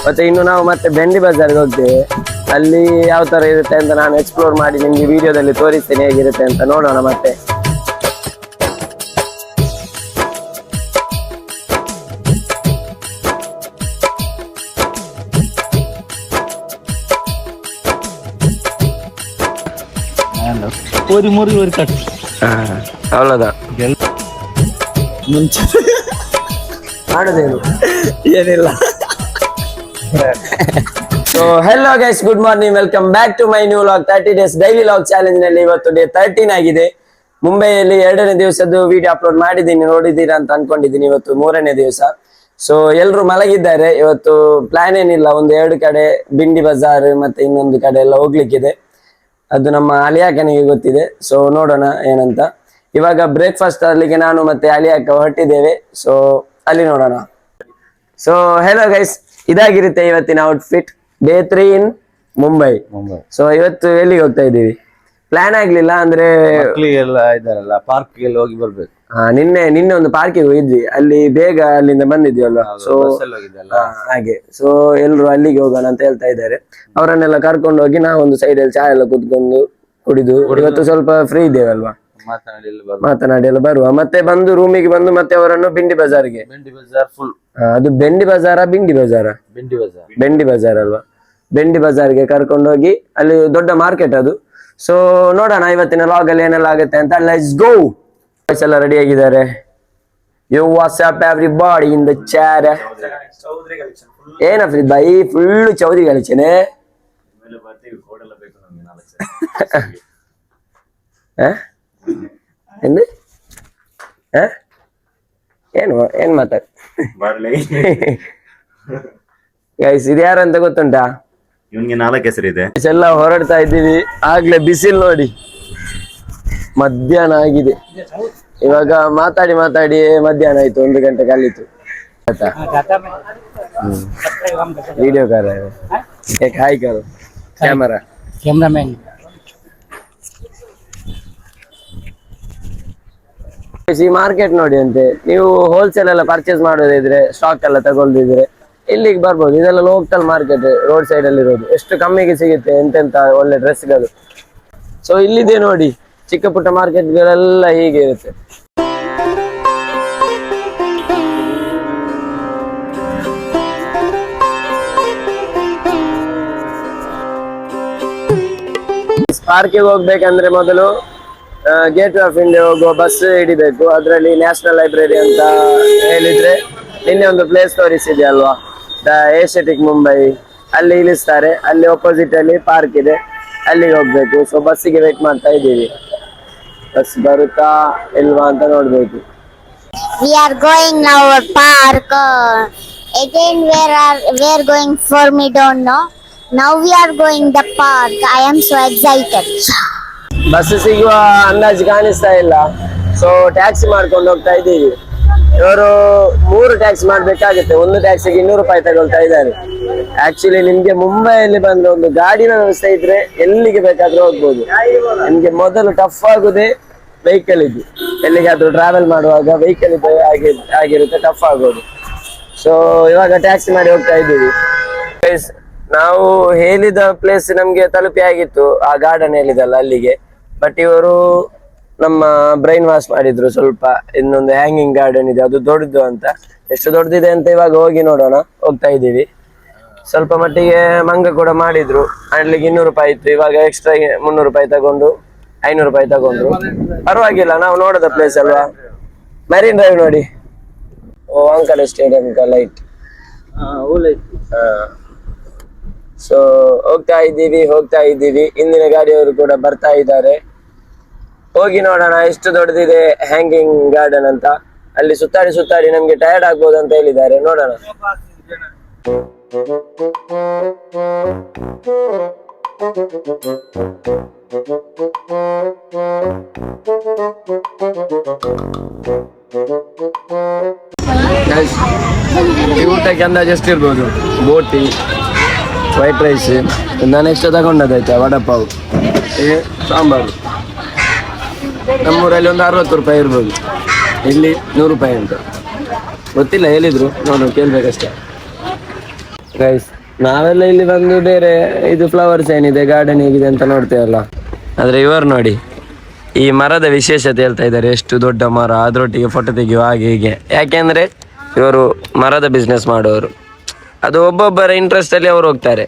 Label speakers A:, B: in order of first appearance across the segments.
A: ಮತ್ತೆ ಇನ್ನು ನಾವು ಮತ್ತೆ ಬೆಂಡಿ ಬಜಾರ್ಗೆ ಹೋಗ್ತೇವೆ. ಅಲ್ಲಿ ಯಾವ ತರ ಇರುತ್ತೆ ಅಂತ ನಾನು ಎಕ್ಸ್ಪ್ಲೋರ್ ಮಾಡಿ ನಿಮ್ಗೆ ವಿಡಿಯೋದಲ್ಲಿ ತೋರಿಸ್ತೇನೆ ಹೇಗಿರುತ್ತೆ ಅಂತ. ನೋಡೋಣ ಮತ್ತೆ. ಅವಳದ
B: ಮುಂಚೆ
A: ಮಾಡುದೇನು
B: ಏನಿಲ್ಲ.
A: So hello guys, good morning, welcome back to my new vlog 30 days daily vlog challenge ನಲ್ಲಿ. ಇವತ್ತು ಡೇ 13 ಆಗಿದೆ. ಮುಂಬೈಯಲ್ಲಿ 2ನೇ ದಿವಸದ್ದು ವಿಡಿಯೋ ಅಪ್ಲೋಡ್ ಮಾಡಿದ್ದೀನಿ, ನೋಡಿದ್ದೀರಾ ಅಂತ ಅನ್ಕೊಂಡಿದ್ದೀನಿ. ಇವತ್ತು 3ನೇ ದಿವಸ. ಸೊ ಎಲ್ರು ಮಲಗಿದ್ದಾರೆ. ಇವತ್ತು ಪ್ಲಾನ್ ಏನಿಲ್ಲ, ಒಂದು 2 ಕಡೆ ಬಿಂಡಿ ಬಜಾರ್ ಮತ್ತೆ ಇನ್ನೊಂದು ಕಡೆ ಎಲ್ಲ ಹೋಗ್ಲಿಕ್ಕಿದೆ. ಅದು ನಮ್ಮ ಅಲಿಯಾಕನಿಗೆ ಗೊತ್ತಿದೆ. ಸೊ ನೋಡೋಣ ಏನಂತ. ಇವಾಗ ಬ್ರೇಕ್ಫಾಸ್ಟ್ ಅಲ್ಲಿಗೆ ನಾನು ಮತ್ತೆ ಅಲಿಯಾಕ ಹೊರಟಿದ್ದೇವೆ. ಸೊ ಅಲ್ಲಿ ನೋಡೋಣ. ಸೊ ಹೆಲೋ ಗೈಸ್, ಇದಾಗಿರುತ್ತೆ ಇವತ್ತಿನ ಔಟ್ಫಿಟ್. ಡೇ 3 ಇನ್ ಮುಂಬೈ. ಸೊ ಇವತ್ತು ಎಲ್ಲಿಗೆ ಹೋಗ್ತಾ ಇದ್ದೀವಿ ಪ್ಲಾನ್ ಆಗ್ಲಿಲ್ಲ, ಅಂದ್ರೆ
B: ಮಕ್ಕಳಿಗೆಲ್ಲ ಇದಾರಲ್ಲ, ಪಾರ್ಕ್ಗೆಲ್ಲ ಹೋಗಿ ಬರ್ಬೇಕು.
A: ನಿನ್ನೆ ಒಂದು ಪಾರ್ಕಿಗೆ ಹೋಗಿದ್ವಿ, ಅಲ್ಲಿ ಬೇಗ ಅಲ್ಲಿಂದ ಬಂದಿದ್ವಿ. ಸೊ ಹಾಗೆ ಸೊ ಎಲ್ರು ಅಲ್ಲಿಗೆ ಹೋಗೋಣ ಅಂತ ಹೇಳ್ತಾ ಇದ್ದಾರೆ. ಅವರನ್ನೆಲ್ಲ ಕರ್ಕೊಂಡು ಹೋಗಿ ನಾವು ಒಂದು ಸೈಡ್ ಅಲ್ಲಿ ಚಾ ಎಲ್ಲ ಕುತ್ಕೊಂಡು ಕುಡಿದು ಇವತ್ತು ಸ್ವಲ್ಪ ಫ್ರೀ ಇದ್ದೇವಲ್ವಾ, ಮಾತನಾಡಿ ಎಲ್ಲ ಬರುವ. ಮತ್ತೆ ಬಂದು ರೂಮಿಗೆ ಬಂದು ಮತ್ತೆ ಅವರನ್ನು ಬೆಂಡಿ ಬಜಾರ್ಗೆ,
B: ಫುಲ್
A: ಅದು ಬೆಂಡಿ ಬಜಾರ ಬೆಂಡಿ ಬಜಾರ್ ಅಲ್ವಾ, ಬೆಂಡಿ ಬಜಾರ್ಗೆ ಕರ್ಕೊಂಡು ಹೋಗಿ, ಅಲ್ಲಿ ದೊಡ್ಡ ಮಾರ್ಕೆಟ್ ಅದು. ಸೊ ನೋಡೋಣ ಇವತ್ತಿನ ಲಾಗ್ ಅಲ್ಲಿ ಏನೆಲ್ಲ ಆಗುತ್ತೆ ಅಂತ. Let's go. ಎಲ್ಲ ರೆಡಿ ಆಗಿದ್ದಾರೆ. You what's up everybody in the chat. ಏನ ಫ್ರೀದ್ ಬಾಯಿ ಫುಲ್ ಚೌಧರಿ ಕಲೆಕ್ಷನ್. ಏನ್ ಮಾತಾಡ ಗೈಸ್, ಇದು ಯಾರು ಅಂತ ಗೊತ್ತುಂಟಾ?
C: ಇವನ್ಗೆ 4 ಹೆಸರಿದೆ.
A: ಎಲ್ಲ ಹೊರಡ್ತಾ ಇದ್ದೀವಿ. ಆಗ್ಲೇ ಬಿಸಿಲು ನೋಡಿ, ಮಧ್ಯಾಹ್ನ ಆಗಿದೆ. ಇವಾಗ ಮಾತಾಡಿ ಮಧ್ಯಾಹ್ನ ಆಯ್ತು, 1 ಗಂಟೆ ಕಲಿತು. ವಿಡಿಯೋ ಕಾರ ಹಾಯ್ ಕರು ಕ್ಯಾಮರಾಮನ್. ಈ ಮಾರ್ಕೆಟ್ ನೋಡಿ ಅಂತೆ. ನೀವು ಹೋಲ್ಸೇಲ್ ಎಲ್ಲ ಪರ್ಚೇಸ್ ಮಾಡೋದಿದ್ರೆ, ಸ್ಟಾಕ್ ಎಲ್ಲ ತಗೊಳ್ದಿದ್ರೆ ಇಲ್ಲಿಗೆ ಬರ್ಬೋದು. ಇದೆಲ್ಲ ಲೋಕಲ್ ಮಾರ್ಕೆಟ್, ರೋಡ್ ಸೈಡ್ ಅಲ್ಲಿ ಇರೋದು. ಎಷ್ಟು ಕಮ್ಮಿಗೆ ಸಿಗುತ್ತೆ ಎಂತೆಂತ ಒಳ್ಳೆ ಡ್ರೆಸ್ಗಳು. ಸೊ ಇಲ್ಲಿದೆ ನೋಡಿ, ಚಿಕ್ಕ ಪುಟ್ಟ ಮಾರ್ಕೆಟ್ಗಳೆಲ್ಲ ಹೀಗೆ ಇರುತ್ತೆ. ಪಾರ್ಕಿಗೆ ಹೋಗ್ಬೇಕಂದ್ರೆ ಮೊದಲು ಗೇಟ್ ವೇ ಆಫ್ ಇಂಡಿಯಾ ಹೋಗುವ ಬಸ್ ಹಿಡಿಬೇಕು. ಅದರಲ್ಲಿ ನ್ಯಾಷನಲ್ ಲೈಬ್ರರಿ ಅಂತ ಹೇಳಿದ್ರೆ, ನಿನ್ನೆ ಒಂದು ಪ್ಲೇಸ್ ತೋರಿಸಿದೆ ಅಲ್ವಾ, ದ ಏಷ್ಯಾಟಿಕ್ ಮುಂಬೈ, ಅಲ್ಲಿ ಇಳಿಸ್ತಾರೆ. ಅಲ್ಲಿ ಅಪೋಸಿಟ್ ಅಲ್ಲಿ ಪಾರ್ಕ್ ಇದೆ, ಅಲ್ಲಿಗೆ ಹೋಗ್ಬೇಕು. ಸೊ ಬಸ್ಸಿಗೆ ವೇಟ್ ಮಾಡ್ತಾ ಇದ್ದೀವಿ. ಬಸ್ ಬರುತ್ತಾ ಇಲ್ವಾ ಅಂತ ನೋಡ್ಬೇಕು.
D: We are going now park. Again we are going for me don't know. Now we are going the park. I am so excited.
A: Bus ಸಿಗುವ ಅಂದಾಜು ಕಾಣಿಸ್ತಾ ಇಲ್ಲ. ಸೊ ಟ್ಯಾಕ್ಸಿ ಮಾಡ್ಕೊಂಡು ಹೋಗ್ತಾ ಇದ್ದೀವಿ. ಇವರು 3 ಟ್ಯಾಕ್ಸಿ ಮಾಡ್ಬೇಕಾಗುತ್ತೆ. ಒಂದು ಟ್ಯಾಕ್ಸಿಗೆ 200 ರೂಪಾಯಿ ತಗೊಳ್ತಾ ಇದ್ದಾರೆ. ಆಕ್ಚುಲಿ ನಿಮ್ಗೆ ಮುಂಬೈಯಲ್ಲಿ ಬಂದ್ರೆ ಒಂದು ಗಾಡಿನ ವ್ಯವಸ್ಥೆ ಇದ್ರೆ ಎಲ್ಲಿಗೆ ಬೇಕಾದ್ರೂ ಹೋಗ್ಬೋದು. ನಿಮ್ಗೆ ಮೊದಲು ಟಫ್ ಆಗುದೇ ವೆಹಿಕಲ್ ಇದ್ದು, ಎಲ್ಲಿಗಾದ್ರೂ ಟ್ರಾವೆಲ್ ಮಾಡುವಾಗ ವೆಹಿಕಲ್ ಇದ್ದು ಆಗಿರುತ್ತೆ, ಟಫ್ ಆಗೋದು. ಸೊ ಇವಾಗ ಟ್ಯಾಕ್ಸಿ ಮಾಡಿ ಹೋಗ್ತಾ ಇದ್ದೀವಿ. ನಾವು ಹೇಳಿದ ಪ್ಲೇಸ್ ನಮ್ಗೆ ತಲುಪಿ ಆಗಿತ್ತು, ಆ ಗಾರ್ಡನ್ ಹೇಳಿದಲ್ಲ ಅಲ್ಲಿಗೆ. ಬಟ್ ಇವರು ನಮ್ಮ ಬ್ರೈನ್ ವಾಶ್ ಮಾಡಿದ್ರು ಸ್ವಲ್ಪ. ಇನ್ನೊಂದು ಹ್ಯಾಂಗಿಂಗ್ ಗಾರ್ಡನ್ ಇದೆ, ಅದು ದೊಡ್ಡದು ಅಂತ. ಎಷ್ಟು ದೊಡ್ಡದಿದೆ ಅಂತ ಇವಾಗ ಹೋಗಿ ನೋಡೋಣ. ಹೋಗ್ತಾ ಇದ್ದೀವಿ. ಸ್ವಲ್ಪ ಮಟ್ಟಿಗೆ ಮಂಗ ಕೂಡ ಮಾಡಿದ್ರು, ಅಲ್ಲಿಗೆ 200 ರೂಪಾಯಿ ಇತ್ತು. ಇವಾಗ ಎಕ್ಸ್ಟ್ರಾ 300 ರೂಪಾಯಿ ತಗೊಂಡು 500 ರೂಪಾಯಿ ತಗೊಂಡ್ರು. ಪರವಾಗಿಲ್ಲ, ನಾವು ನೋಡೋದ ಪ್ಲೇಸ್ ಅಲ್ವಾ. ಮರೀನ್ ಡ್ರೈವ್ ನೋಡಿ, ಓ ಅಂಕಲ್ ಸ್ಟೇಡಿಯಂ ಲೈಟ್. ಸೊ ಹೋಗ್ತಾ ಇದ್ದೀವಿ. ಇಂದಿನ ಗಾಡಿಯವರು ಕೂಡ ಬರ್ತಾ ಇದ್ದಾರೆ. ಹೋಗಿ ನೋಡೋಣ ಎಷ್ಟು ದೊಡ್ಡದಿದೆ ಹ್ಯಾಂಗಿಂಗ್ ಗಾರ್ಡನ್ ಅಂತ. ಅಲ್ಲಿ ಸುತ್ತಾಡಿ ನಮ್ಗೆ ಟಯರ್ಡ್ ಆಗ್ಬೋದು ಅಂತ ಹೇಳಿದ್ದಾರೆ. ನೋಡೋಣ. ಈ ಊಟಕ್ಕೆ ಅಂದಾಜು ಎಷ್ಟಿರ್ಬೋದು? ಬೋಟಿ, ವೈಟ್ ರೈಸ್, ನಾನು ಎಕ್ಸ್ಟ್ರಾ ತಗೊಂಡದಾಯ್ತಾ, ವಡಪಾವ್, ಸಾಂಬಾರು. ನಮ್ಮೂರಲ್ಲಿ ಒಂದು 60 ರೂಪಾಯಿ ಇರ್ಬೋದು, ಇಲ್ಲಿ 100 ರೂಪಾಯಿ ಅಂತ ಗೊತ್ತಿಲ್ಲ, ಹೇಳಿದ್ರು ನೋಡೋಣ, ಕೇಳ್ಬೇಕಷ್ಟೇ. ಗೈಸ್ ನಾವೆಲ್ಲ ಇಲ್ಲಿ ಬಂದು ಬೇರೆ ಇದು ಫ್ಲವರ್ಸ್ ಏನಿದೆ ಗಾರ್ಡನ್ ಹೇಗಿದೆ ಅಂತ ನೋಡ್ತೇವಲ್ಲ, ಆದ್ರೆ ಇವರು ನೋಡಿ ಈ ಮರದ ವಿಶೇಷತೆ ಹೇಳ್ತಾ ಇದ್ದಾರೆ. ಎಷ್ಟು ದೊಡ್ಡ ಮರ, ಅದರೊಟ್ಟಿಗೆ ಫೋಟೋ ತೆಗೆಯುವ ಹಾಗೆ ಹೀಗೆ. ಯಾಕೆಂದ್ರೆ ಇವರು ಮರದ ಬಿಸ್ನೆಸ್ ಮಾಡೋರು. ಅದು ಒಬ್ಬೊಬ್ಬರ ಇಂಟ್ರೆಸ್ಟ್ ಅಲ್ಲಿ ಅವರು ಹೋಗ್ತಾರೆ,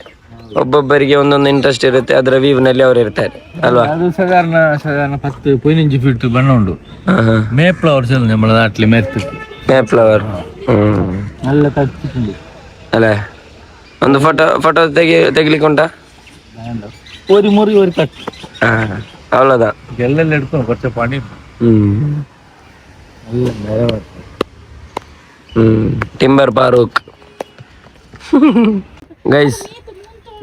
A: ಒಬ್ಬೊಬ್ಬರಿಗೆ ಒಂದೊಂದು ಇಂಟ್ರೆಸ್ಟ್ ಇರುತ್ತೆ, ಅದರ ವ್ಯೂ ನಲ್ಲಿ ಅವರು ಇರ್ತಾರೆ ಅಲ್ವಾ.
B: അത് സാധാരണ 10-15 ഫീറ്റ് ബണ്ണുണ്ട്. മേ ഫ്ലവേഴ്സ് നമ്മുടെ നാട്ടില് മരത്തിൽ
A: ಮೇ ಫ್ಲವರ್.
B: നല്ല തടിച്ചിട്ടുണ്ട്.
A: ಅಲ್ಲ ಒಂದು ಫೋಟೋ ತೆಗಿಲಿಕ್ಕೆ ಉಂಟಾ?
B: ഒരു മുറി ഒരു തട്ട്
A: ಅವಳದಾ
B: എല്ലാം എടുക്കും, കുറച്ച് പണി.
A: Timber park. ಗೈಸ್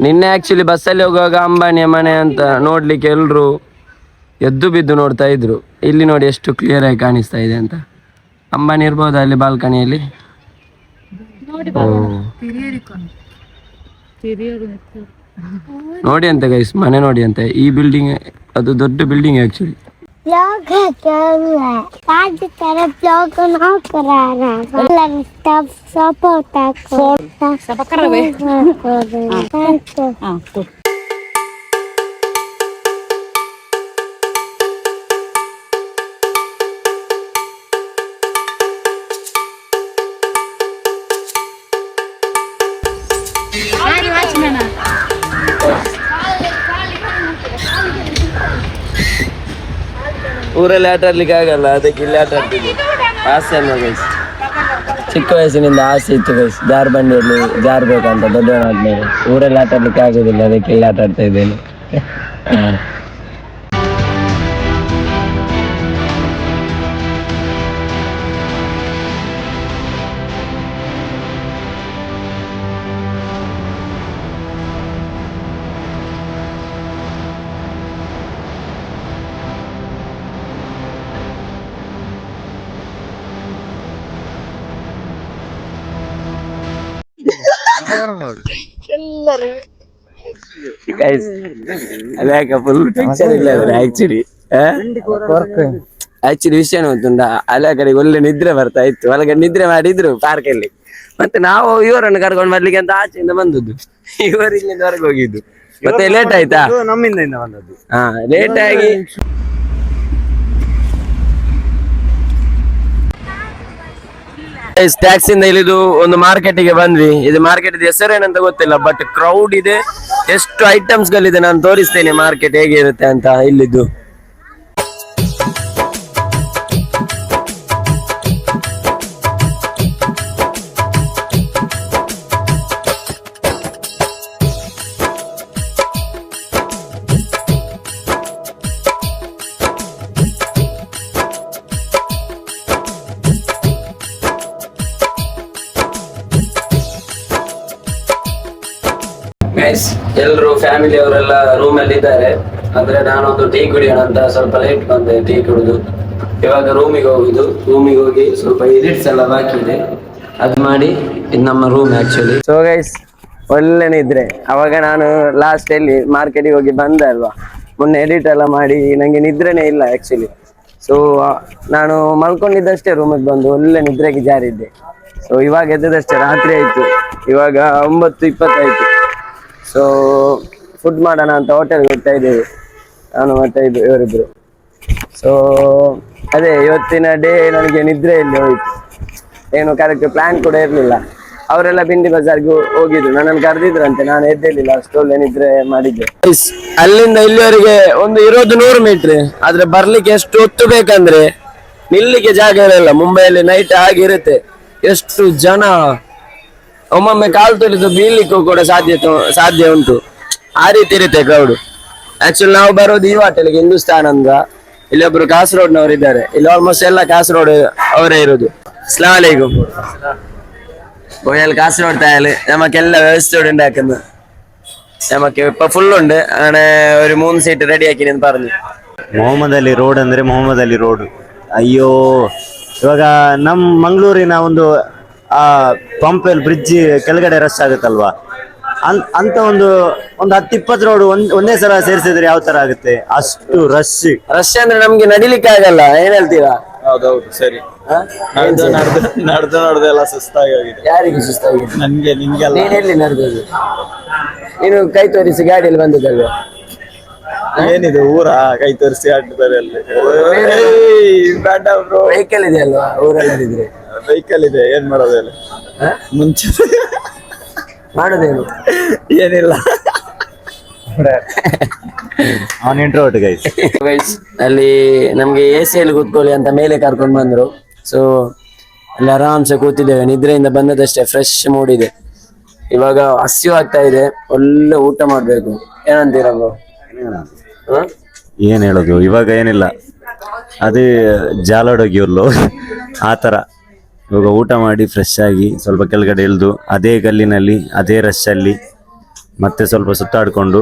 A: ನಿನ್ನೆ ಆಕ್ಚುಲಿ ಬಸ್ಸಲ್ಲಿ ಹೋಗುವಾಗ ಅಂಬಾನಿಯ ಮನೆ ಅಂತ ನೋಡ್ಲಿಕ್ಕೆ ಎಲ್ರು ಎದ್ದು ಬಿದ್ದು ನೋಡ್ತಾ ಇದ್ರು. ಇಲ್ಲಿ ನೋಡಿ ಎಷ್ಟು ಕ್ಲಿಯರ್ ಆಗಿ ಕಾಣಿಸ್ತಾ ಇದೆ ಅಂತ. ಅಂಬಾನಿ ಇರ್ಬೋದಾ ಅಲ್ಲಿ ಬಾಲ್ಕನಿಯಲ್ಲಿ? ನೋಡಿ ಅಂತ ಗೈಸ್, ಮನೆ ನೋಡಿ ಅಂತ. ಈ ಬಿಲ್ಡಿಂಗ್ ಅದು ದೊಡ್ಡ ಬಿಲ್ಡಿಂಗ್ ಆಕ್ಚುಲಿ.
D: ब्लॉग है क्या हुआ? आज तेरा ब्लॉग ना करा रहा स्टफ सब होता है सब कर रहे हां
A: ಊರಲ್ಲಿ ಆಟ ಆಡ್ಲಿಕ್ಕೆ ಆಗಲ್ಲ, ಅದಕ್ಕೆ ಇಲ್ಲಿ ಆಟ ಆಡ್ತಿದ್ವಿ. ಆಸೆ ಅಲ್ಲ ಗೈಸ್, ಚಿಕ್ಕ ವಯಸ್ಸಿನಿಂದ ಆಸೆ ಇತ್ತು ಗೈಸ್, ಜಾರ್ ಬಂಡಿಯಲ್ಲಿ ಜಾರ್ಬೇಕಂತ ದೊಡ್ಡವನಾದ್ಮೇಲೆ. ಊರಲ್ಲಿ ಆಟ ಆಡ್ಲಿಕ್ಕೆ ಆಗೋದಿಲ್ಲ, ಅದಕ್ಕೆ ಇಲ್ಲಿ ಆಟ ಆಡ್ತಾ ಇದ್ದೇನೆ. ಗೈಸ್ ಅಲ್ಯಾಕ ಫುಲ್ ಟೆನ್ಷನ್ ಇಲ್ಲ ಆಕ್ಚುಲಿ. ಆಕ್ಚುಲಿ ವಿಷಯ ಗೊತ್ತುಂಟಾ, ಅಲ್ಲ ಕಡೆಗೆ ಒಳ್ಳೆ ನಿದ್ರೆ ಬರ್ತಾ ಇತ್ತು, ಒಳಗಡೆ ನಿದ್ರೆ ಮಾಡಿದ್ರು ಪಾರ್ಕ್ ಅಲ್ಲಿ. ಮತ್ತೆ ನಾವು ಇವರನ್ನು ಕರ್ಕೊಂಡು ಬರ್ಲಿಕ್ಕೆ ಅಂತ ಆಚೆಯಿಂದ ಬಂದದ್ದು, ಇವರು ಇಲ್ಲಿಂದ ಹೊರಗೆ ಹೋಗಿದ್ದು. ಮತ್ತೆ ಲೇಟ್ ಆಯ್ತಾ,
B: ನಮ್ಮಿಂದ ಬಂದದ್ದು.
A: ಹಾ ಲೇಟ್ ಆಗಿ ಟ್ಯಾಕ್ಸಿ ಇಂದ ಇಳಿದು ಒಂದು ಮಾರ್ಕೆಟಿಗೆ ಬಂದ್ವಿ. ಇದು ಮಾರ್ಕೆಟ್ ಹೆಸರೇನಂತ ಗೊತ್ತಿಲ್ಲ, ಬಟ್ ಕ್ರೌಡ್ ಇದೆ, ಎಷ್ಟು ಐಟಮ್ಸ್ ಗಳಿದೆ. ನಾನು ತೋರಿಸ್ತೇನೆ ಮಾರ್ಕೆಟ್ ಹೇಗೆ ಇರುತ್ತೆ ಅಂತ ಇಲ್ಲಿದ್ದು. ಎಲ್ರು ಫ್ಯಾಮಿಲಿ ಅವರೆಲ್ಲ ರೂಮ್ ಅಲ್ಲಿ ಇದ್ದಾರೆ. ಅಂದ್ರೆ ನಾನೊಂದು ಟೀ ಕುಡಿಯೋಣ ಅಂತ ಸ್ವಲ್ಪ ಲೇಟ್ ಬಂದೆ ಟೀ ಕುಡಿದು. ಇವಾಗ ರೂಮಿಗೆ ಹೋಗಿ ಸ್ವಲ್ಪ ಎಡಿಟ್ಸ್ ಎಲ್ಲ ಬಾಕಿ ಇದೆ, ಅದು ಮಾಡಿ ಇದು ನಮ್ಮ ರೂಮ್ ಆಕ್ಚುಲಿ. ಸೊ ಗೈಸ್ ಒಳ್ಳೆ ನಿದ್ರೆ. ಅವಾಗ ನಾನು ಲಾಸ್ಟ್ ಅಲ್ಲಿ ಮಾರ್ಕೆಟಿಗೆ ಹೋಗಿ ಬಂದೆ ಅಲ್ವಾ, ಮೊನ್ನೆ ಎಡಿಟ್ ಎಲ್ಲ ಮಾಡಿ ನಂಗೆ ನಿದ್ರೆನೇ ಇಲ್ಲ ಆಕ್ಚುಲಿ. ಸೊ ನಾನು ಮಲ್ಕೊಂಡಿದ್ದಷ್ಟೇ ರೂಮಿಗೆ ಬಂದು ಒಳ್ಳೆ ನಿದ್ರೆಗೆ ಜಾರಿದ್ದೆ. ಸೊ ಇವಾಗ ಎದ್ದದಷ್ಟೇ ರಾತ್ರಿ ಆಯ್ತು, ಇವಾಗ 9:20 ಆಯ್ತು. ಸೊ ಫುಡ್ ಮಾಡೋಣ ಅಂತ ಹೋಟೆಲ್ಗೆ ಹೋಗ್ತಾ ಇದ್ದೇವೆ, ನಾನು ಮತ್ತೆ ಇವರಿಬ್ರು. ಸೊ ಅದೇ ಇವತ್ತಿನ ಡೇ ನನಗೆ ನಿದ್ರೆ ಇಲ್ಲಿ ಹೋಯ್ತು, ಏನು ಕರೆಕ್ಟ್ ಪ್ಲಾನ್ ಕೂಡ ಇರಲಿಲ್ಲ. ಅವರೆಲ್ಲ ಬಿಂಡಿ ಬಜಾರ್ಗೆ ಹೋಗಿದ್ರು, ನನ್ನನ್ನು ಕರೆದಿದ್ರಂತೆ, ನಾನು ಎದ್ದೇಳಿಲ್ಲ, ಅಷ್ಟೊಳ್ಳೆ ನಿದ್ರೆ ಮಾಡಿದ್ದೆ. ಅಲ್ಲಿಂದ ಇಲ್ಲಿವರೆಗೆ ಒಂದು ಇರೋದು 100 ಮೀಟ್ರ್, ಆದ್ರೆ ಬರ್ಲಿಕ್ಕೆ ಎಷ್ಟು ಹೊತ್ತು ಬೇಕಂದ್ರೆ ನಿಲ್ಲಿಕ್ಕೆ ಜಾಗ ಇರಲ್ಲ. ಮುಂಬೈಯಲ್ಲಿ ನೈಟ್ ಆಗಿರುತ್ತೆ, ಎಷ್ಟು ಜನ, ಒಮ್ಮೊಮ್ಮೆ ಕಾಲು ತೊಳೆದು ಬೀಳ್ಲಿಕ್ಕೂ ಕೂಡ ಸಾಧ್ಯ ಉಂಟು, ಆ ರೀತಿ ಇರುತ್ತೆ ಕ್ರೌಡ್. ಆಕ್ಚುಲಿ ನಾವು ಬರೋದು ಈ ಹೋಟೆಲ್ಗೆ, ಹಿಂದೂಸ್ತಾನ್ ಅಂತ. ಇಲ್ಲೊಬ್ರು ಕಾಸರಗೋಡ್ನವರು ಇದ್ದಾರೆ, ಇಲ್ಲಿ ಆಲ್ಮೋಸ್ಟ್ ಎಲ್ಲ ಕಾಸರಗೋಡ್ ಅವರೇ ഇರೋದು. അസ്സലാമു അലൈക്കും. പോയാൽ കാസർഗോഡ് തായാല് നമുക്കെല്ലാം വ്യവസ്ഥയോടെ ഉണ്ടാക്കുന്നത്. നമുക്ക് ഇപ്പൊ ഫുള്ളുണ്ട്, അങ്ങനെ ഒരു 3 സീറ്റ് റെഡി ആക്കി പറഞ്ഞു.
C: ಮೊಹಮ್ಮದ್ ಅಲಿ ರೋಡ್ ಅಂದ್ರೆ ಮೊಹಮ್ಮದ್ ಅಲಿ ರೋಡ್. ಅಯ್ಯೋ, ಇವಾಗ ನಮ್ಮ ಮಂಗಳೂರಿನ ಒಂದು ಆ ಪಂಪೆಲ್ ಬ್ರಿಡ್ಜ್ ಕೆಳಗಡೆ ರಶ್ ಆಗುತ್ತಲ್ವಾ, ಅಂತ ಒಂದು 10-20 ರೋಡ್ ಒಂದೇ ಸಲ ಸೇರಿಸಿದ್ರೆ ಯಾವ ತರ ಆಗುತ್ತೆ, ಅಷ್ಟು ರಶ್
A: ಅಂದ್ರೆ ನಮ್ಗೆ ನಡಿಲಿಕ್ಕೆ ಆಗಲ್ಲ. ಏನ್ ಹೇಳ್ತೀರಾ?
E: ಹೌದೌದು ಸರಿ.
A: ಹ? ಏನ್ ಸರಿ?
E: ನಡೆದು ಎಲ್ಲ ಸುಸ್ತಾಗಿ ಹೋಗಿದೆ.
A: ಯಾರಿಗೆ ಸುಸ್ತಾಗಿದೆ?
E: ನನ್ಗೆ ನಿನ್ಗೆಲ್ಲ.
A: ನೀನ್ ಎಲ್ಲಿ ನಡೆದದ್ದು? ನೀನು ಕೈ ತೋರಿಸಿ ಗಾಡಿಯಲ್ಲಿ ಬಂದದ್ದಲ್ವ?
E: ಏನಿದೆ ಊರ ಕೈ ತೋರಿಸಿ ಆಡ್ತಾರೆ ಅಲ್ಲಿ. ಬೇಡ ಬ್ರೋ.
A: ವೆಹಿಕಲ್ ಇದೆ ಅಲ್ವಾ ಊರಲ್ಲಿದ್ರೆ?
E: ವೆಹಿಕಲ್ ಇದೆ, ಏನ್ ಮಾಡೋದು ಹೇಳಿ. ಮುಂಚೆ
A: ಮಾಡುದೇನು?
E: ಏನಿಲ್ಲ.
C: On introvert guys.
A: ಅಲ್ಲಿ ನಮ್ಗೆ AC ಅಲ್ಲಿ ಕೂತ್ಕೊಳ್ಳಿ ಅಂತ ಮೇಲೆ ಕರ್ಕೊಂಡು ಬಂದ್ರು. ಸೊ ಅಲ್ಲಿ ಆರಾಮ್ಸೆ ಕೂತಿದ್ದೇವೆ, ನಿದ್ರೆಯಿಂದ ಬಂದದಷ್ಟೇ, ಫ್ರೆಶ್ ಮೂಡ್ ಇದೆ. ಇವಾಗ ಹಸಿವು ಆಗ್ತಾ ಇದೆ, ಒಳ್ಳೆ ಊಟ ಮಾಡ್ಬೇಕು. ಏನಂತೀರ ಬ್ರೋ?
C: ಏನ್ ಹೇಳೋದು, ಇವಾಗ ಏನಿಲ್ಲ, ಅದೇ ಜಾಲಾಡೋಗಿರ್ಲು ಆ ಥರ. ಇವಾಗ ಊಟ ಮಾಡಿ ಫ್ರೆಶ್ ಆಗಿ ಸ್ವಲ್ಪ ಕೆಳಗಡೆ ಇಳಿದು ಅದೇ ಗಲ್ಲಿನಲ್ಲಿ ಅದೇ ರಶ್ಶಲ್ಲಿ ಮತ್ತೆ ಸ್ವಲ್ಪ ಸುತ್ತಾಡಿಕೊಂಡು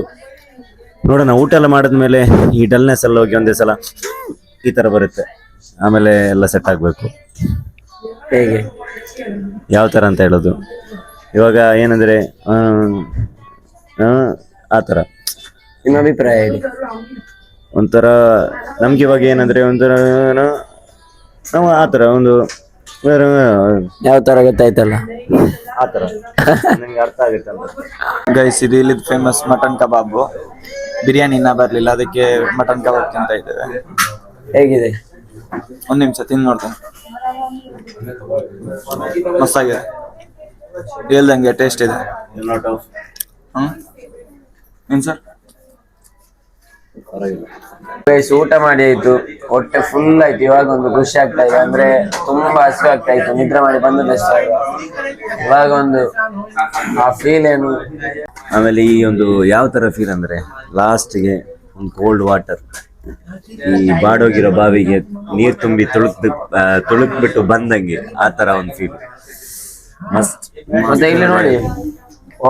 C: ನೋಡೋಣ. ಊಟ ಎಲ್ಲ ಮಾಡಿದ್ಮೇಲೆ ಈ ಡಲ್ನೆಸ್ ಎಲ್ಲ ಹೋಗಿ ಒಂದೇ ಸಲ ಈ ಥರ ಬರುತ್ತೆ, ಆಮೇಲೆ ಎಲ್ಲ ಸೆಟ್ ಆಗಬೇಕು.
A: ಹೇಗೆ
C: ಯಾವ ಥರ ಅಂತ ಹೇಳೋದು, ಇವಾಗ ಏನಂದರೆ ಆ ಥರ
A: ನಿಮ್ಮ ಅಭಿಪ್ರಾಯ ಹೇಳಿ.
C: ಒಂಥರ ನಮ್ಗೆ ಇವಾಗ ಏನಂದರೆ ಒಂಥರ ನಾವು ಆ ಥರ ಒಂದು
A: ಯಾವ ತರ ಗೊತ್ತಾಯ್ತಲ್ಲ,
C: ಆ ಥರ ನಿಮ್ಗೆ ಅರ್ಥ ಆಗುತ್ತಲ್ಲ.
E: ಗೈಸ್, ಇದು ಇಲ್ಲಿದ್ ಫೇಮಸ್ ಮಟನ್ ಕಬಾಬು. ಬಿರಿಯಾನಿ ಇನ್ನ ಬರ್ಲಿಲ್ಲ, ಅದಕ್ಕೆ ಮಟನ್ ಕಬಾಬ್ ತಿಂತ ಇದ್ದೇವೆ.
A: ಹೇಗಿದೆ?
E: ಒಂದ್ ನಿಮಿಷ ತಿಂದು ನೋಡ್ತೇನೆ. ಮಸ್ತಾಗಿದೆ, ಹೇಳ್ದಂಗೆ ಟೇಸ್ಟ್ ಇದೆ. ಏನ್ ಸರ್?
A: ಊಟ ಮಾಡಿ ಆಯ್ತು, ಹೊಟ್ಟೆ ಫುಲ್ ಆಯ್ತು. ಇವಾಗ ಒಂದು ಖುಷಿ ಆಗ್ತಾ ಇದೆ, ಅಂದ್ರೆ ತುಂಬಾ ಹಸಿವು ಆಗ್ತಾ ಇತ್ತು, ನಿದ್ರೆ ಮಾಡಿ ಬಂದದಷ್ಟೇ. ಇವಾಗ ಒಂದು ಆ ಫೀಲ್ ಏನು.
C: ಆಮೇಲೆ ಈ ಒಂದು ಯಾವ ಥರ ಫೀಲ್ ಅಂದರೆ ಲಾಸ್ಟ್ಗೆ ಒಂದು ಕೋಲ್ಡ್ ವಾಟರ್, ಈ ಬಾಡೋಗಿರೋ ಬಾವಿಗೆ ನೀರು ತುಂಬಿ ತುಳುಕ್ಬಿಟ್ಟು ಬಂದಂಗೆ ಆ ಥರ ಒಂದು ಫೀಲ್ ಮಸ್ತ್.
A: ಮತ್ತೆ ಇಲ್ಲಿ ನೋಡಿ,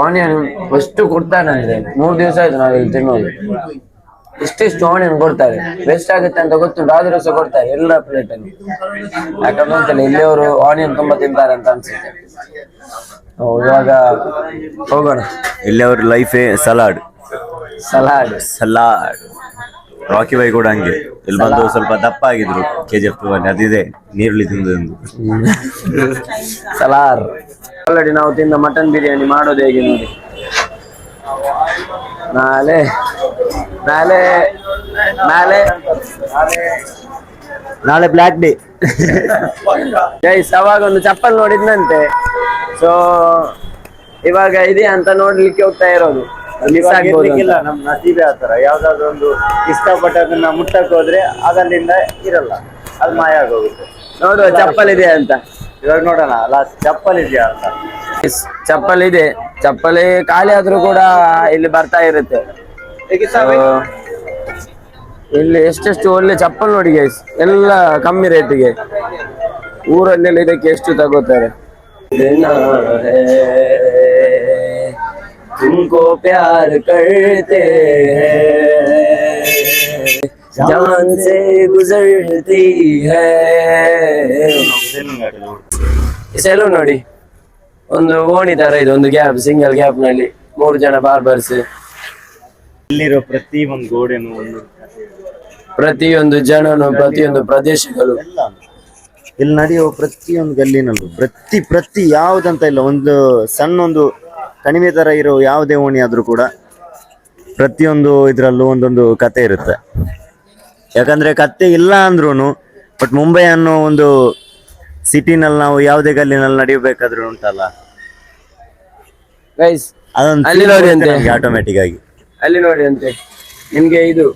A: ಆನಿಯನ್ ಎಷ್ಟು ಕೊಡ್ತಾನೆ ಅಂದ್ರೆ 3 ದಿವಸ ಆಯ್ತು ನಾವಿಲ್ಲಿ ತಿನ್ನೋದು. ಇಷ್ಟಿಷ್ಟು ಆನಿಯನ್ ಕೊಡ್ತಾರೆ, ವೇಸ್ಟ್ ಆಗುತ್ತೆ ಅಂತ ಗೊತ್ತುಂಟು, ಆದ್ರೂ ಸಹ ಕೊಡ್ತಾರೆ ಎಲ್ಲ ಪ್ಲೇಟ್ ಅಲ್ಲಿ. ಯಾಕಂದ್ರೆ ಅಂತಲ್ಲ, ಇಲ್ಲಿಯವರು ಆನಿಯನ್ ತುಂಬಾ ತಿಂತಾರೆ ಅಂತ ಅನ್ಸುತ್ತೆ. ಇವಾಗ ಹೋಗೋಣ.
C: ಇಲ್ಲಿ ಅವ್ರ ಲೈಫೇ ಸಲಾಡ್. ರಾಕಿ ಬಾಯ್ ಕೂಡ ಹಂಗೆ, ಇಲ್ಲಿ ಬಂದು ಸ್ವಲ್ಪ ದಪ್ಪ ಆಗಿದ್ರು KGF 2 ಅಲ್ಲಿ, ಅದಿದೆ ನೀರುಳ್ಳಿ ತಿಂದೊಂದು
A: ಸಲಾರ್. ಆಲ್ರೆಡಿ ನಾವು ತಿಂದ ಮಟನ್ ಬಿರಿಯಾನಿ ಮಾಡೋದು ಹೇಗೆ ನೋಡಿ. ನಾಳೆ ನಾಳೆ ನಾಳೆ
C: ನಾಳೆ ಬ್ಲ್ಯಾಕ್ ಡೇ
A: ಗೈಸ್. ಅವಾಗ ಒಂದು ಚಪ್ಪಲ್ ನೋಡಿದ್ನಂತೆ, ಸೊ ಇವಾಗ ಇದೆ ಅಂತ ನೋಡ್ಲಿಕ್ಕೆ ಹೋಗ್ತಾ ಇರೋದು. ಮಿಸ್ ಆಗ್ಬೋದು.
C: ನಮ್ ನಸೀಬೆ ಆತರ, ಯಾವ್ದಾದ್ರು ಒಂದು ಇಷ್ಟಪಟ್ಟದನ್ನ ಮುಟ್ಟಕ್ ಹೋದ್ರೆ ಅದಲ್ಲಿಂದ ಇರಲ್ಲ, ಅದು ಮಾಯ ಆಗೋಗುತ್ತೆ.
A: ನೋಡುವ ಚಪ್ಪಲ್ ಇದೆ ಅಂತ.
C: ಇವಾಗ ನೋಡೋಣ ಲಾಸ್ಟ್ ಚಪ್ಪಲ್ ಇದೆಯಾ ಅಂತ.
A: ಚಪ್ಪಲ್ ಇದೆ, ಚಪ್ಪಲಿ ಖಾಲಿ ಆದ್ರೂ ಕೂಡ ಇಲ್ಲಿ ಬರ್ತಾ ಇರುತ್ತೆ. ಇಲ್ಲಿ ಎಷ್ಟೆಷ್ಟು ಒಳ್ಳೆ ಚಪ್ಪಲ್ ನೋಡಿ ಗೈಸ್, ಎಲ್ಲ ಕಮ್ಮಿ ರೇಟಿಗೆ. ಊರಲ್ಲೆಲ್ಲ ಇದಕ್ಕೆ ಎಷ್ಟು ತಗೋತಾರೆ. ತುಮಕೋ ಪ್ಯಾರ್ ಕರ್ತೆ ಜಾನ್ ಸೆ ಗುಜರ್ತಿ ಹೈ. ಸೆಲೂನ್ ನೋಡಿ, ಒಂದು ಓಣಿ ತರ ಇದೆ, ಒಂದು ಗ್ಯಾಪ್, ಸಿಂಗಲ್ ಗ್ಯಾಪ್ ನಲ್ಲಿ 3 ಜನ ಬಾರ್ಬರ್ಸ್.
C: ಇಲ್ಲಿರೋ ಪ್ರತಿ ಒಂದು ಗೋಡೆನು, ಒಂದು
A: ಪ್ರತಿಯೊಂದು ಜನನು, ಪ್ರತಿಯೊಂದು ಪ್ರದೇಶಗಳು,
C: ಇಲ್ಲಿ ನಡೆಯುವ ಪ್ರತಿಯೊಂದು ಗಲ್ಲಿನಲ್ಲೂ ಪ್ರತಿ ಯಾವ್ದಂತ ಇಲ್ಲ, ಒಂದು ಸಣ್ಣ ಒಂದು ಕಣಿವೆ ತರ ಇರೋ ಯಾವುದೇ ಓಣಿ ಆದ್ರೂ ಕೂಡ ಪ್ರತಿಯೊಂದು ಇದ್ರಲ್ಲೂ ಒಂದೊಂದು ಕತೆ ಇರುತ್ತೆ. ಯಾಕಂದ್ರೆ ಕತೆ ಇಲ್ಲ ಅಂದ್ರೂನು, ಬಟ್ ಮುಂಬೈ ಅನ್ನೋ ಒಂದು ಸಿಟಿನಲ್ಲಿ ನಾವು ಯಾವುದೇ ಗಲ್ಲಿನಲ್ಲಿ ನಡೆಯಬೇಕಾದ್ರೂ ಉಂಟಲ್ಲ,
A: ಗೈಸ್
C: ಅದೊಂದು
A: ಅಲ್ಲಿ ನೋಡಿ ಅಂತೆ,
C: ಆಟೋಮೆಟಿಕ್ ಆಗಿ
A: ಅಲ್ಲಿ ನೋಡಿ ಅಂತೆ ನಿಮ್ಗೆ. ಇದು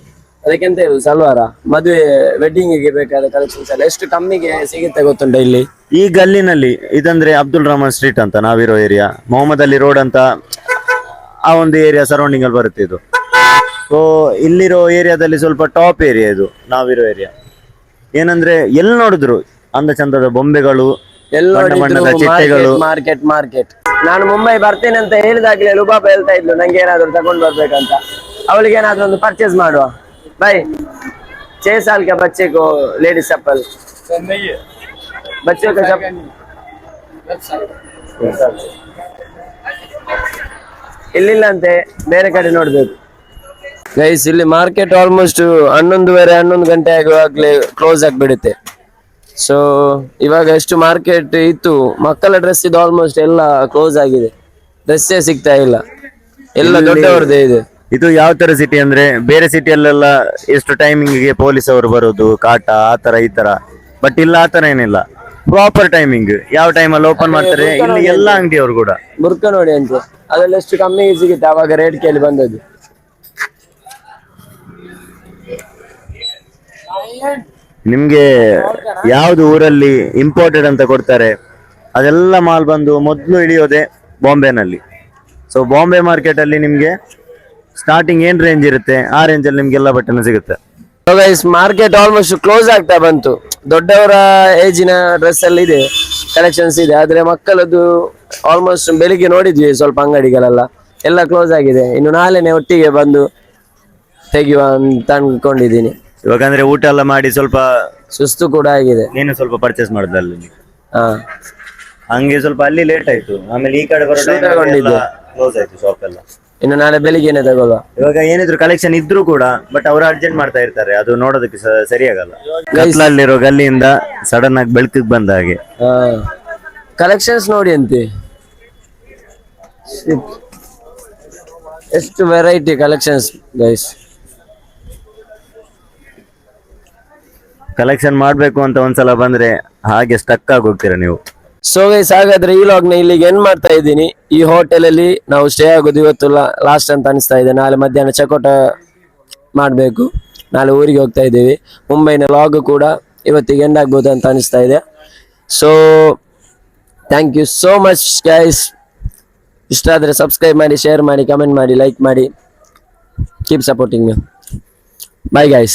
A: ಅದಕ್ಕೆಂತ ಇದು ಸಲ್ವಾರ, ಮದುವೆ ವೆಡ್ಡಿಂಗ್ ಗೆ ಬೇಕಾದ ಕಲೆಕ್ಷನ್ಸ್ ಎಲ್ಲ ಎಷ್ಟು ಕಮ್ಮಿಗೆ ಸಿಗುತ್ತೆ ಗೊತ್ತುಂಟ ಇಲ್ಲಿ
C: ಈ ಗಲ್ಲಿನಲ್ಲಿ. ಇದಂದ್ರೆ ಅಬ್ದುಲ್ ರಹಮಾನ್ ಸ್ಟ್ರೀಟ್ ಅಂತ ನಾವಿರೋ ಏರಿಯಾ, ಮೊಹಮ್ಮದ್ ಅಲಿ ರೋಡ್ ಅಂತ ಆ ಒಂದು ಏರಿಯಾ ಸರೌಂಡಿಂಗ್ ಅಲ್ಲಿ ಬರುತ್ತೆ ಇದು. ಸೊ ಇಲ್ಲಿರೋ ಏರಿಯಾದಲ್ಲಿ ಸ್ವಲ್ಪ ಟಾಪ್ ಏರಿಯಾ ಇದು, ನಾವಿರೋ ಏರಿಯಾ. ಏನಂದ್ರೆ ಎಲ್ಲಿ ನೋಡಿದ್ರು ಅಂದ ಚಂದದ ಬೊಂಬೆಗಳು, ಬಣ್ಣದ ಚಿಟ್ಟೆಗಳು.
A: ಮಾರ್ಕೆಟ್. ನಾನು ಮುಂಬೈ ಬರ್ತೇನೆ ಅಂತ ಹೇಳಿದಾಗ್ಲೇ ಲುಬಾಬ ಹೇಳ್ತಾ ಇದ್ಲು ನಂಗೆ ಏನಾದ್ರು ತಗೊಂಡ್ ಬರ್ಬೇಕಂತ. ಅವಳಿಗೆ ಏನಾದ್ರು ಒಂದು ಪರ್ಚೇಸ್ ಮಾಡುವ. ಬೈ 6 साल के बच्चे को लेडीज चप्पल, बच्चों का चप्पल ಇಲ್ಲಿಲ್ಲ ಅಂತೆ, ಬೇರೆ ಕಡೆ ನೋಡ್ಬೇಕು ಗೈಸ್. ಇಲ್ಲಿ ಮಾರ್ಕೆಟ್ ಆಲ್ಮೋಸ್ಟ್ 11 ಗಂಟೆ ಆಗುವಾಗ್ಲೇ ಕ್ಲೋಸ್ ಆಗ್ಬಿಡುತ್ತೆ. ಸೊ ಇವಾಗ ಎಷ್ಟು ಮಾರ್ಕೆಟ್ ಇತ್ತು, ಮಕ್ಕಳ ಡ್ರೆಸ್ ಇದು ಆಲ್ಮೋಸ್ಟ್ ಎಲ್ಲ ಕ್ಲೋಸ್ ಆಗಿದೆ, ಡ್ರೆಸ್ಸೇ ಸಿಗ್ತಾ ಇಲ್ಲ, ಎಲ್ಲ ದೊಡ್ಡವರದೇ ಇದೆ.
C: ಇದು ಯಾವ ತರ ಸಿಟಿ ಅಂದ್ರೆ, ಬೇರೆ ಸಿಟಿಯಲ್ಲೆಲ್ಲ ಎಷ್ಟು ಟೈಮಿಂಗ್ಗೆ ಪೊಲೀಸ್ ಅವರು ಬರೋದು, ಕಾಟ ಆ ತರ ಈ ತರ, ಬಟ್ ಇಲ್ಲ ಆ ತರ ಏನಿಲ್ಲ, ಪ್ರಾಪರ್ ಟೈಮಿಂಗ್, ಯಾವ ಟೈಮಲ್ಲಿ ಓಪನ್ ಮಾಡ್ತಾರೆ. ಇಲ್ಲಿ ಎಲ್ಲ ಅಂಗಡಿಯವರು ಕೂಡ
A: ಬುರ್ಕ ನೋಡಿ ಅಂತ ಅದ್ರಲ್ಲಿ ಎಷ್ಟು ಕಮ್ಮಿಗೆ ಸಿಗುತ್ತೆ, ಅವಾಗ ರೇಟ್ ಕೇಳಿ ಬಂದದ್ದು.
C: ನಿಮ್ಗೆ ಯಾವ್ದು ಊರಲ್ಲಿ ಇಂಪೋರ್ಟೆಡ್ ಅಂತ ಕೊಡ್ತಾರೆ ಅದೆಲ್ಲ ಮಾಲ್ ಬಂದು ಮೊದಲು ಇಳಿಯೋದೆ ಬಾಂಬೆನಲ್ಲಿ. ಸೊ ಬಾಂಬೆ ಮಾರ್ಕೆಟ್ ಅಲ್ಲಿ ನಿಮ್ಗೆ ಸ್ಟಾರ್ಟಿಂಗ್ ಏನ್ ರೇಂಜ್ ಇರುತ್ತೆ ಆ ರೇಂಜ್ ಅಲ್ಲಿ ನಿಮ್ಗೆಲ್ಲ ಬಟ್ಟೆನ ಸಿಗುತ್ತೆ.
A: ಮಾರ್ಕೆಟ್ ಆಲ್ಮೋಸ್ಟ್ ಕ್ಲೋಸ್ ಆಗ್ತಾ ಬಂತು. ದೊಡ್ಡವರ ಏಜಿನ ಡ್ರೆಸ್ ಎಲ್ಲ ಇದೆ, ಕಲೆಕ್ಷನ್ಸ್ ಇದೆ, ಆದ್ರೆ ಮಕ್ಕಳದ್ದು ಆಲ್ಮೋಸ್ಟ್ ಬೆಳಿಗ್ಗೆ ನೋಡಿದ್ವಿ ಸ್ವಲ್ಪ ಅಂಗಡಿಗಳೆಲ್ಲ ಎಲ್ಲ ಕ್ಲೋಸ್ ಆಗಿದೆ. ಇನ್ನು ನಾಳೆನೆ ಒಟ್ಟಿಗೆ ಬಂದು ತೆಗೆಯುವ ಅಂತ ಅನ್ಕೊಂಡಿದ್ದೀನಿ.
C: ಇವಾಗ ಅಂದ್ರೆ ಊಟ ಎಲ್ಲ ಮಾಡಿ ಸ್ವಲ್ಪ
A: ಸುಸ್ತು ಕೂಡ ಆಗಿದೆ.
C: ನೀನು ಸ್ವಲ್ಪ ಪರ್ಚೇಸ್ ಮಾಡಿದಲ್ಲಿ
A: ಹಾ,
C: ಹಂಗೆ ಸ್ವಲ್ಪ ಅಲ್ಲಿ ಲೇಟ್ ಆಯ್ತು, ಆಮೇಲೆ ಈ ಕಡೆ ಬರೋ
A: ತಗೊಂಡಿದ್ದೆ.
C: ಕ್ಲೋಸ್ ಆಯ್ತು ಶಾಪ್ ಎಲ್ಲ.
A: ಇನ್ನು ನಾಳೆ ಬೆಳಿಗ್ಗೆನೆ ತಗೊಳ್ಳುವ.
C: ಇವಾಗ ಏನಿದ್ರು ಕಲೆಕ್ಷನ್ ಇದ್ರು ಕೂಡ ಬಟ್ ಅವರು ಅರ್ಜೆಂಟ್ ಮಾಡ್ತಾ ಇರ್ತಾರೆ, ಅದು ನೋಡೋದಕ್ಕೆ ಸರಿಯಾಗಲ್ಲ. ಕತ್ಲಲ್ಲಿರೋ ಗಲ್ಲಿಯಿಂದ ಸಡನ್ ಆಗಿ ಬೆಳಕಿಗೆ ಬಂದ ಹಾಗೆ.
A: ಹಾ, ಕಲೆಕ್ಷನ್ಸ್ ನೋಡಿ ಅಂತೆ, ಎಷ್ಟು ವೆರೈಟಿ ಕಲೆಕ್ಷನ್ಸ್ ಗೈಸ್.
C: ಕಲೆಕ್ಷನ್ ಮಾಡ್ಬೇಕು ಅಂತ ಒಂದ್ಸಲ ಬಂದ್ರೆ ಹಾಗೆ ಸ್ಟಕ್ ಆಗಿ ಹೋಗ್ತೀರಾ ನೀವು.
A: ಸೊ ಗೈಸ್, ಹಾಗಾದ್ರೆ ಈ ಲಾಗ್ನ ಇಲ್ಲಿಗೆ ಎಂಡ್ ಮಾಡ್ತಾ ಇದ್ದೀನಿ. ಈ ಹೋಟೆಲ್ ಅಲ್ಲಿ ನಾವು ಸ್ಟೇ ಆಗೋದು ಇವತ್ತು ಲಾಸ್ಟ್ ಅಂತ ಅನಿಸ್ತಾ ಇದೆ. ನಾಳೆ ಮಧ್ಯಾಹ್ನ ಚೆಕ್ಔಟ್ ಮಾಡಬೇಕು, ನಾಳೆ ಊರಿಗೆ ಹೋಗ್ತಾ ಇದ್ದೀವಿ. ಮುಂಬೈನ ಲಾಗ್ ಕೂಡ ಇವತ್ತಿಗೆ ಎಂಡ್ ಆಗ್ಬೋದು ಅಂತ ಅನಿಸ್ತಾ ಇದೆ. So thank you so much guys. ಇಷ್ಟ ಆದರೆ ಸಬ್ಸ್ಕ್ರೈಬ್ ಮಾಡಿ, ಶೇರ್ ಮಾಡಿ, ಕಮೆಂಟ್ ಮಾಡಿ, ಲೈಕ್ ಮಾಡಿ. Keep supporting me. Bye guys.